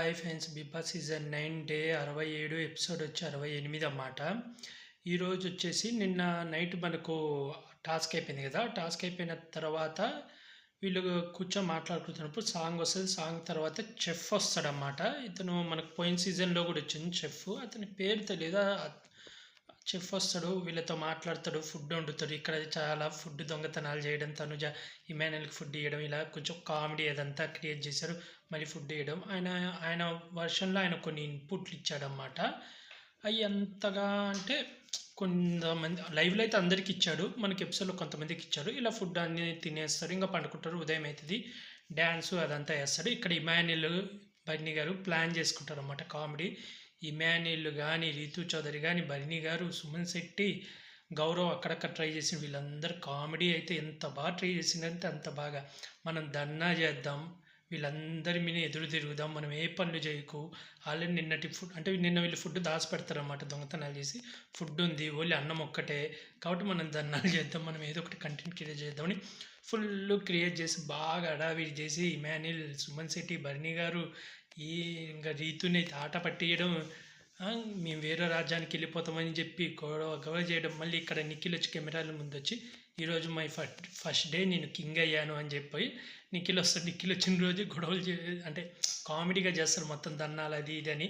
Hi friends, Bigg Boss season 9 day 67 episode వచ్చి 68 అన్నమాట. ఈరోజు వచ్చేసి నిన్న నైట్ మనకు టాస్క్ అయిపోయింది కదా. టాస్క్ అయిపోయిన తర్వాత వీళ్ళు కూర్చొని మాట్లాడుకుంటున్నప్పుడు సాంగ్ వస్తుంది. సాంగ్ తర్వాత చెఫ్ వస్తాడన్నమాట. ఇతను మనకు పోయిన సీజన్లో కూడా వచ్చింది చెఫ్. అతని పేరు తెలియదు. చెఫ్ వస్తాడు, వీళ్ళతో మాట్లాడతాడు, ఫుడ్ వండుతాడు. ఇక్కడ చాలా ఫుడ్ దొంగతనాలు చేయడం, తనుజ ఇమాన్యుయల్కి ఫుడ్ ఇవ్వడం, ఇలా కొంచెం కామెడీ అదంతా క్రియేట్ చేశారు. మళ్ళీ ఫుడ్ ఇవ్వడం, ఆయన వర్షన్లో ఆయన కొన్ని ఇన్పుట్లు ఇచ్చాడన్నమాట. అవి ఎంతగా అంటే కొంతమంది లైవ్లో అయితే అందరికి ఇచ్చాడు, మనకి ఎపిసోడ్లో కొంతమందికి ఇచ్చాడు. ఇలా ఫుడ్ అన్ని తినేస్తారు, ఇంకా పండుకుంటారు. ఉదయం అవుతుంది, డ్యాన్సు అదంతా వేస్తాడు. ఇక్కడ ఇమాన్యుయల్ బన్నీ గారు ప్లాన్ చేసుకుంటారు అన్నమాట కామెడీ. ఇమాన్యుయల్ కానీ, రీతు చౌదరి కానీ, బర్నీ గారు, సుమన్ శెట్టి, గౌరవ్ అక్కడక్కడ ట్రై చేసిన వీళ్ళందరూ కామెడీ అయితే ఎంత బాగా ట్రై చేసిందంటే అంత బాగా. మనం ధర్నా చేద్దాం, వీళ్ళందరి మీద ఎదురు తిరుగుదాం, మనం ఏ పనులు చేయకు. ఆల్రెడీ నిన్నటి ఫుడ్ అంటే నిన్న వీళ్ళు ఫుడ్ దాచిపెడతారన్నమాట, దొంగతనాలు చేసి. ఫుడ్ ఉంది, ఓన్లీ అన్నం ఒక్కటే, కాబట్టి మనం ధర్నాలు చేద్దాం, మనం ఏదో ఒకటి కంటెంట్ క్రియేట్ చేద్దామని ఫుల్ క్రియేట్ చేసి బాగా అడావిడి చేసి ఇమాన్యుయల్, సుమన్ శెట్టి, బర్నీ గారు ఇంకా రీతుని అయితే ఆట పట్టియడం, మేము వేరే రాజ్యానికి వెళ్ళిపోతామని చెప్పి గొడవ చేయడం. మళ్ళీ ఇక్కడ నిఖిల్ వచ్చి కెమెరాల ముందు వచ్చి ఈరోజు మై ఫస్ట్ డే నేను కింగ్ అయ్యాను అని చెప్పి నిఖిల్ వస్తాడు. నిఖిల్ వచ్చిన రోజు గొడవలు అంటే కామెడీగా చేస్తారు మొత్తం, దన్నాలు అది ఇది అని.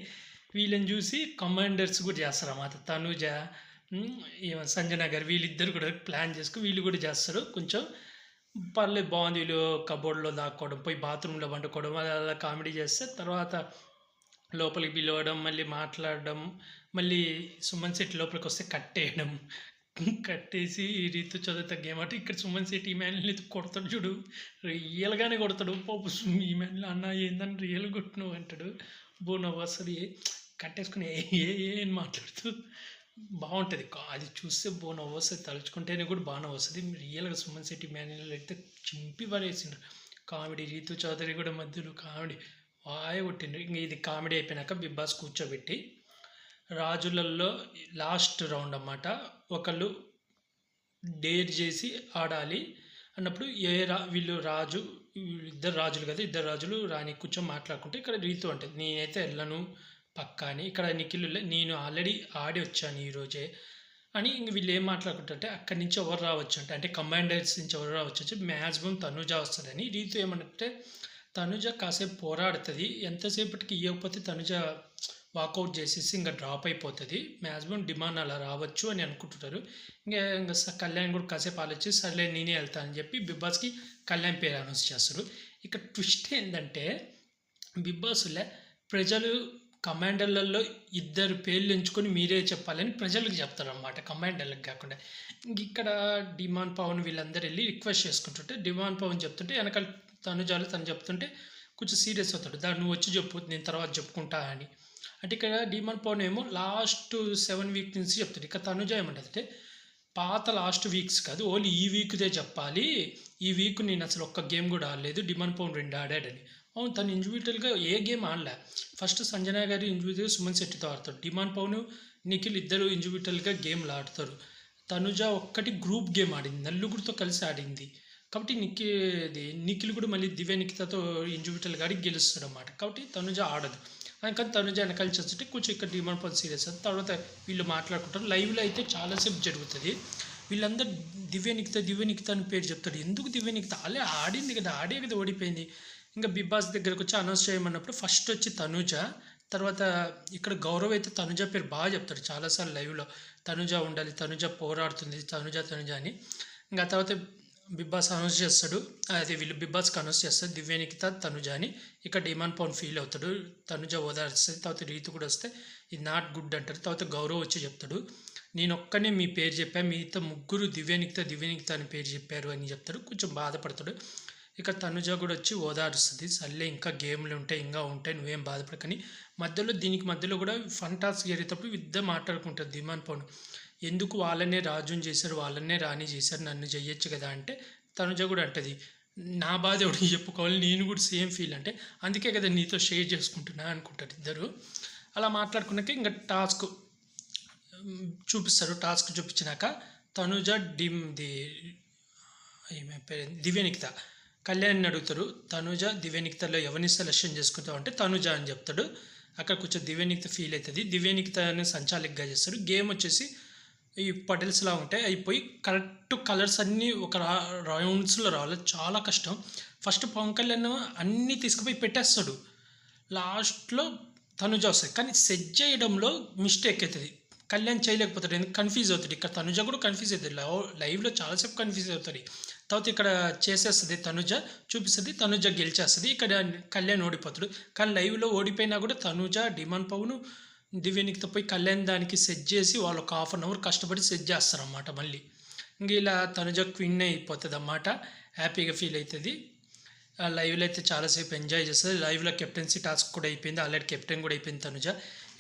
వీళ్ళని చూసి కమాండర్స్ కూడా చేస్తారు అన్నమాట. తనుజ, సంజన గారు వీళ్ళిద్దరు కూడా ప్లాన్ చేసుకుని వీళ్ళు కూడా చేస్తారు. కొంచెం పర్లేదు, బాగుంది. వీళ్ళు కబోర్డ్లో దాక్కోవడం, పోయి బాత్రూంలో వండుకోవడం, అలా కామెడీ చేస్తే తర్వాత లోపలికి పిలవడం, మళ్ళీ మాట్లాడడం, మళ్ళీ సుమన్ శెట్టి లోపలికి వస్తే కట్టేయడం, కట్టేసి రీతు చదువుతా గేమ్ అంటే ఇక్కడ సుమన్ శెట్టి ఇమాన్యుయల్ కొడతాడు చూడు, రియల్గానే కొడతాడు. పాప ఇమాన్యుయల్ అన్న ఏందని రియల్ కొట్టినావు అంటాడు. నవ్వు వస్తుంది. కట్టేసుకుని ఏం మాట్లాడుతూ బాగుంటుంది. అది చూస్తే నవ్వు వస్తుంది, తలుచుకుంటేనే కూడా బాగా నవ్వు వస్తుంది. రియల్గా సుమన్ శెట్టి ఇమాన్యుయల్ అయితే చింపి పడేసిండ్రు కామెడీ. రీతు చౌదరి కూడా మధ్యలో కామెడీ వాయ కొట్టిండ్రు. ఇంక ఇది కామెడీ అయిపోయినాక బిగ్ బాస్ కూర్చోబెట్టి రాజులలో లాస్ట్ రౌండ్ అన్నమాట. ఒకళ్ళు డేర్ చేసి ఆడాలి అన్నప్పుడు వీళ్ళు రాజు, ఇద్దరు రాజులు కదా, ఇద్దరు రాజులు రాని కూర్చొని మాట్లాడుకుంటే ఇక్కడ రీతు అంటుంది నేనైతే వెళ్ళను పక్కా అని. ఇక్కడ నిఖిల్ నేను ఆల్రెడీ ఆడి వచ్చాను ఈరోజే అని. ఇంక వీళ్ళు ఏం మాట్లాడుకుంటారంటే అక్కడి నుంచి ఎవరు రావచ్చు అంటే కమాండర్స్ నుంచి ఎవరు రావచ్చు వచ్చి మ్యాక్సిమం తనుజ వస్తుందని. రీతు ఏమంటే తనుజ కాసేపు పోరాడుతుంది, ఎంతసేపటికి ఇవ్వకపోతే తనుజ వాకౌట్ చేసేసి ఇంకా డ్రాప్ అయిపోతుంది, మ్యాక్సిమం డిమాండ్ అలా రావచ్చు అని అనుకుంటుంటారు. ఇంకా కళ్యాణ్ కూడా కాసేపు ఆలోచించి సర్లే నేనే వెళ్తానని చెప్పి బిగ్ బాస్కి కళ్యాణ్ పేరు అనౌన్స్ చేస్తారు. ఇక ట్విస్ట్ ఏంటంటే బిగ్ బాస్లో ప్రజలు కమాండర్లలో ఇద్దరు పేర్లు ఎంచుకొని మీరే చెప్పాలని ప్రజలకు చెప్తారన్నమాట, కమాండర్లకు కాకుండా. ఇక్కడ డిమాండ్ పవన్ వీళ్ళందరూ వెళ్ళి రిక్వెస్ట్ చేసుకుంటుంటే డిమాండ్ పవన్ చెప్తుంటే వెనకాల తనుజాలు తను చెప్తుంటే కొంచెం సీరియస్ అవుతాడు. దాన్ని నువ్వు వచ్చి చెప్పు, నేను తర్వాత చెప్పుకుంటా అని. అంటే ఇక్కడ డిమాండ్ పవన్ ఏమో లాస్ట్ 7 వీక్ నుంచి చెప్తాడు. ఇక తనుజ ఏమంటే పాత లాస్ట్ వీక్స్ కాదు, ఓన్లీ ఈ వీక్దే చెప్పాలి, ఈ వీక్ నేను అసలు ఒక్క గేమ్ కూడా ఆడలేదు, డిమాండ్ పవన్ 2 ఆడాడని. అవును, తను ఇండివిజువల్గా ఏ గేమ్ ఆడలే. ఫస్ట్ సంజన గారు ఇండివిజువల్గా సుమన్ శెట్టితో ఆడతాడు, డిమాండ్ పవన్ నిఖిల్ ఇద్దరు ఇండివిజువల్గా గేమ్లు ఆడతారు. తనుజ ఒక్కటి గ్రూప్ గేమ్ ఆడింది, నలుగురితో కలిసి ఆడింది. కాబట్టి నిఖిల్ కూడా మళ్ళీ దివ్య నిఖితతో ఇండివిజువల్గా ఆడి గెలుస్తాడు అన్నమాట. కాబట్టి తనుజ ఆడదు. కానీ తనుజ వెనకాల చేస్తుంటే కొంచెం ఇక్కడ డిమాండ్ పవన్ సీరియస్ అవుతుంది. తర్వాత వీళ్ళు మాట్లాడుకుంటారు. లైవ్లో అయితే చాలాసేపు జరుగుతుంది. వీళ్ళందరూ దివ్య నిఖిత అని పేరు చెప్తాడు. ఎందుకు దివ్య నిఖిత ఆడింది కదా, ఆడే కదా ఓడిపోయింది. ఇంకా బిగ్ బాస్ దగ్గరకు వచ్చి అనౌన్స్ చేయమన్నప్పుడు ఫస్ట్ వచ్చి తనుజ, తర్వాత ఇక్కడ గౌరవ్ అయితే తనుజ పేరు బాగా చెప్తాడు చాలాసార్లు లైవ్లో. తనుజ ఉండాలి, తనుజ పోరాడుతుంది, తనుజ అని. ఇంకా తర్వాత బిగ్ బాస్ అనౌన్స్ చేస్తాడు, అది వీళ్ళు బిగ్ బాస్కి అనౌన్స్ చేస్తారు దివ్య నిఖిత తనుజ అని. ఇక్కడ డిమాండ్ పవన్ ఫీల్ అవుతాడు, తనుజ ఓదార్స్తుంది. తర్వాత రీతు కూడా వస్తే ఇది నాట్ గుడ్ అంటారు. తర్వాత గౌరవ్ వచ్చి చెప్తాడు నేను ఒక్కనే మీ పేరు చెప్పాను, మిగతా ముగ్గురు దివ్య నిఖిత అని పేరు చెప్పారు అని చెప్తాడు. కొంచెం బాధపడతాడు. ఇక తనుజ కూడా వచ్చి ఓదారుస్తుంది, సర్లే ఇంకా గేమ్లు ఉంటాయి, ఇంకా ఉంటాయి, నువ్వేం బాధపడకని. దీనికి మధ్యలో కూడా ఫన్ టాస్క్ జరిగేటప్పుడు ఇద్దరు మాట్లాడుకుంటారు. డిమాండ్ పవన్ ఎందుకు వాళ్ళనే రాజుని చేశారు, వాళ్ళనే రాణి చేశారు, నన్ను చెయ్యొచ్చు కదా అంటే తనుజ కూడా అంటది నా బాధ ఎవరికి చెప్పుకోవాలి, నేను కూడా సేమ్ ఫీల్, అంటే అందుకే కదా నీతో షేర్ చేసుకుంటున్నా అనుకుంటారు ఇద్దరు. అలా మాట్లాడుకున్నాక ఇంకా టాస్క్ చూపిస్తారు. టాస్క్ చూపించినాక తనుజ దివ్య నిఖిత కళ్యాణ్‌ని అడుగుతారు. తనుజ, దివ్యనిఖితలో ఎవరిని సెలక్షన్ చేసుకుంటావు అంటే తనుజ అని చెప్తాడు. అక్కడ కొంచెం దివ్యనిఖిత ఫీల్ అవుతది. దివ్యనిఖితని సంచాలకుగా చేస్తారు. గేమ్ వచ్చేసి ఈ పటిల్స్‌లా ఉంటాయి. అయి పోయి కరెక్ట్ కలర్స్ అన్నీ ఒక రౌండ్స్‌లో రావాలి. చాలా కష్టం. ఫస్ట్ పవన్ కళ్యాణ్ అన్నీ తీసుకుపోయి పెట్టేస్తాడు. లాస్ట్‌లో తనుజ వస్తది. కానీ సెట్ చేయడంలో మిస్టేక్ అయితది. కళ్యాణ్ చేయలేకపోతాడు. ఎందుకు కన్‌ఫ్యూజ్ అవుతాడు. ఇక్కడ తనుజ కూడా కన్‌ఫ్యూజ్ అయితది. లైవ్‌లో చాలా సేపు కన్‌ఫ్యూజ్ అవుతాడు. తర్వాత ఇక్కడ చేసేస్తది తనుజ, చూపిస్తది. తనుజ గెలిచేస్తది. ఇక్కడ కళ్యాణ్ ఓడిపోతాడు. కానీ లైవ్‌లో ఓడిపోయినా కూడా తనుజ, డిమాండ్ పవన్, దివ్యనిఖిత పోయి కళ్యాణ్ దానికి సెట్ చేసి వాళ్ళు ఒక హాఫ్ అన్ అవర్ కష్టపడి సెట్ చేస్తారన్నమాట మళ్ళీ. ఇంక ఇలా తనుజ క్విన్ అయిపోతుందన్నమాట. హ్యాపీగా ఫీల్ అవుతుంది. లైవ్లో అయితే చాలాసేపు ఎంజాయ్ చేస్తుంది. లైవ్లో కెప్టెన్సీ టాస్క్ కూడా అయిపోయింది. ఆల్రెడీ కెప్టెన్ కూడా అయిపోయింది తనుజ.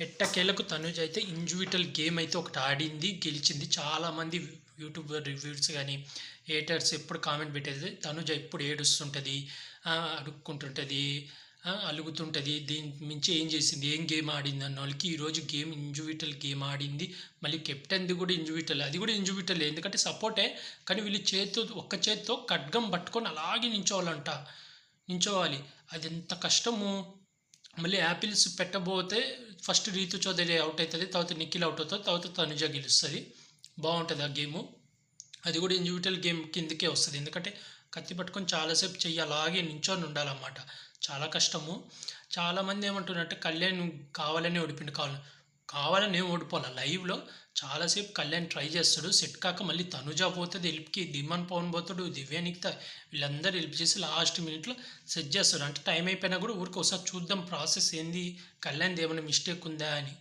ఎట్టకేలకు తనుజ అయితే ఇండివిజువల్ గేమ్ అయితే ఒకటి ఆడింది, గెలిచింది. చాలామంది యూట్యూబ్ రివ్యూస్ కానీ హేటర్స్ ఎప్పుడు కామెంట్ పెట్టేది తనుజ ఎప్పుడు ఏడుస్తుంటుంది, అడుక్కుంటుంటుంది, అలుగుతుంటుంది, దీని మించి ఏం చేసింది, ఏం గేమ్ ఆడింది అన్న వాళ్ళకి ఈరోజు గేమ్ ఇండివిజువల్ గేమ్ ఆడింది. మళ్ళీ కెప్టెన్ది కూడా ఇండివిజువల్, అది కూడా ఇండివిజువల్. ఎందుకంటే సపోర్టే, కానీ వీళ్ళు ఒక్క చేతితో ఖడ్గం పట్టుకొని అలాగే నించోవాలి. అది ఎంత కష్టము. మళ్ళీ యాపిల్స్ పెట్టబోతే ఫస్ట్ రీతు చౌదరి అవుట్ అవుతుంది, తర్వాత నిఖిల్ అవుట్ అవుతుంది, తర్వాత తనుజ గెలుస్తుంది. బాగుంటుంది ఆ గేము. అది కూడా ఇండివిజువల్ గేమ్ కిందకే వస్తుంది. ఎందుకంటే కత్తి పట్టుకొని చాలాసేపు చెయ్యి అలాగే నించొని ఉండాలన్నమాట. చాలా కష్టము. చాలామంది ఏమంటున్నారంటే కళ్యాణ్ కావాలని కావాలని ఏం ఓడిపోవాలి. లైవ్లో చాలాసేపు కళ్యాణ్ ట్రై చేస్తాడు, సెట్ కాక మళ్ళీ తనుజ పోతుంది హెల్ప్కి, దిమాన్ పవన్ పోతాడు, దివ్యానిఖిత వీళ్ళందరూ హెల్ప్ చేసి లాస్ట్ మినిట్లో సెట్ చేస్తాడు. అంటే టైం అయిపోయినా కూడా ఊరికి ఒకసారి చూద్దాం ప్రాసెస్ ఏంది, కళ్యాణ్ది ఏమైనా మిస్టేక్ ఉందా అని.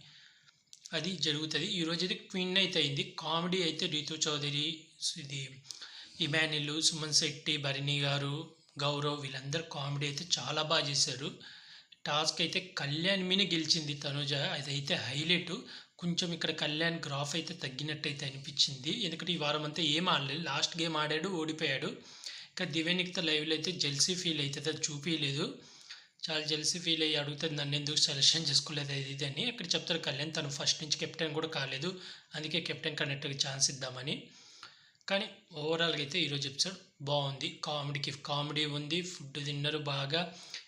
అది జరుగుతుంది. ఈరోజు అయితే క్వీన్ అయితే అయింది. కామెడీ అయితే రీతు చౌదరి, ఇది ఇమాన్యుల్, సుమన్ శెట్టి, భరణి గారు, గౌరవ్ వీళ్ళందరూ కామెడీ అయితే చాలా బాగా చేశారు. టాస్క్ అయితే కళ్యాణ్ మీనే గెలిచింది తనుజ, అదైతే హైలైట్. కొంచెం ఇక్కడ కళ్యాణ్ గ్రాఫ్ అయితే తగ్గినట్టయితే అనిపించింది. ఎందుకంటే ఈ వారం అంతా ఏం ఆడలేదు, లాస్ట్ గేమ్ ఆడాడు, ఓడిపోయాడు. ఇంకా దివ్యనిఖిత లైవ్లో అయితే జెల్సీ ఫీల్ అవుతుంది, అది చూపించలేదు. చాలా జెల్సీ ఫీల్ అయ్యి అడుగుతుంది నన్ను ఎందుకు సెలెక్షన్ చేసుకోలేదు అది ఇది అని. అక్కడ చెప్తారు కళ్యాణ్ తను ఫస్ట్ నుంచి కెప్టెన్ కూడా కాలేదు, అందుకే కెప్టెన్ కనెక్ట్గా ఛాన్స్ ఇద్దామని. కానీ ఓవరాల్గా అయితే ఈరోజు ఎపిసోడ్ బాగుంది. కామెడీ ఉంది, ఫుడ్ తిన్నారు బాగా.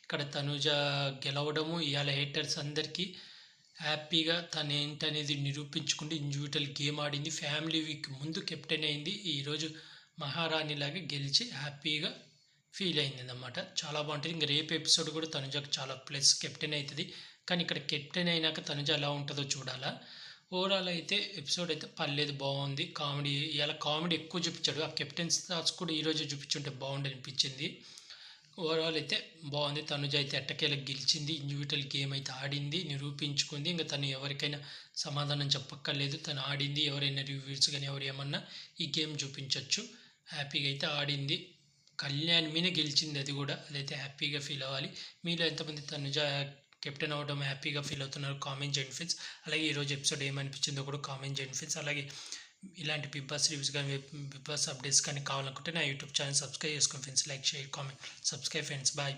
ఇక్కడ తనుజ గెలవడము, ఇవాళ హేటర్స్ అందరికీ హ్యాపీగా తను ఏంటనేది నిరూపించుకుంటూ ఇండివిజువల్ గేమ్ ఆడింది. ఫ్యామిలీ వీక్ ముందు కెప్టెన్ అయింది, ఈరోజు మహారాణిలాగా గెలిచి హ్యాపీగా ఫీల్ అయింది అన్నమాట. చాలా బాగుంటుంది. ఇంకా రేపు ఎపిసోడ్ కూడా తనుజకు చాలా ప్లస్ కెప్టెన్ అవుతుంది. కానీ ఇక్కడ కెప్టెన్ అయినాక తనుజ ఎలా ఉంటుందో చూడాలా. ఓవరాల్ అయితే ఎపిసోడ్ అయితే పర్లేదు, బాగుంది. ఇలా కామెడీ ఎక్కువ చూపించాడు. ఆ కెప్టెన్స్ థాట్స్ కూడా ఈరోజు చూపించుంటే బాగుండి అనిపించింది. ఓవరాల్ అయితే బాగుంది. తనుజ అయితే ఎట్టకేలకు గెలిచింది, ఇండివిజువల్ గేమ్ అయితే ఆడింది, నిరూపించుకుంది. ఇంకా తను ఎవరికైనా సమాధానం చెప్పక్కర్లేదు, తను ఆడింది. ఎవరైనా రివ్యూస్ కానీ ఎవరు ఏమన్నా ఈ గేమ్ చూపించవచ్చు. హ్యాపీగా అయితే ఆడింది. కళ్యాణ్ మీనే గెలిచింది, అది కూడా. అదైతే హ్యాపీగా ఫీల్ అవ్వాలి. మీలో ఎంతమంది తనుజ కెప్టెన్ అవ్వడం హ్యాపీగా ఫీల్ అవుతున్నారు కామెంట్ చేయండి ఫ్రెండ్స్. అలాగే ఈరోజు ఎపిసోడ్ ఏమనిపించిందో కూడా కామెంట్ చేయండి ఫ్రెండ్స్. అలాగే ఇలాంటి బిగ్ బాస్ రివ్యూస్ కానీ బిగ్ బాస్ అప్డేట్స్ కానీ కావాలనుకుంటే నా యూట్యూబ్ ఛానల్ సబ్స్క్రైబ్ చేసుకోండి friends. Like, share, comment, subscribe friends. Bye.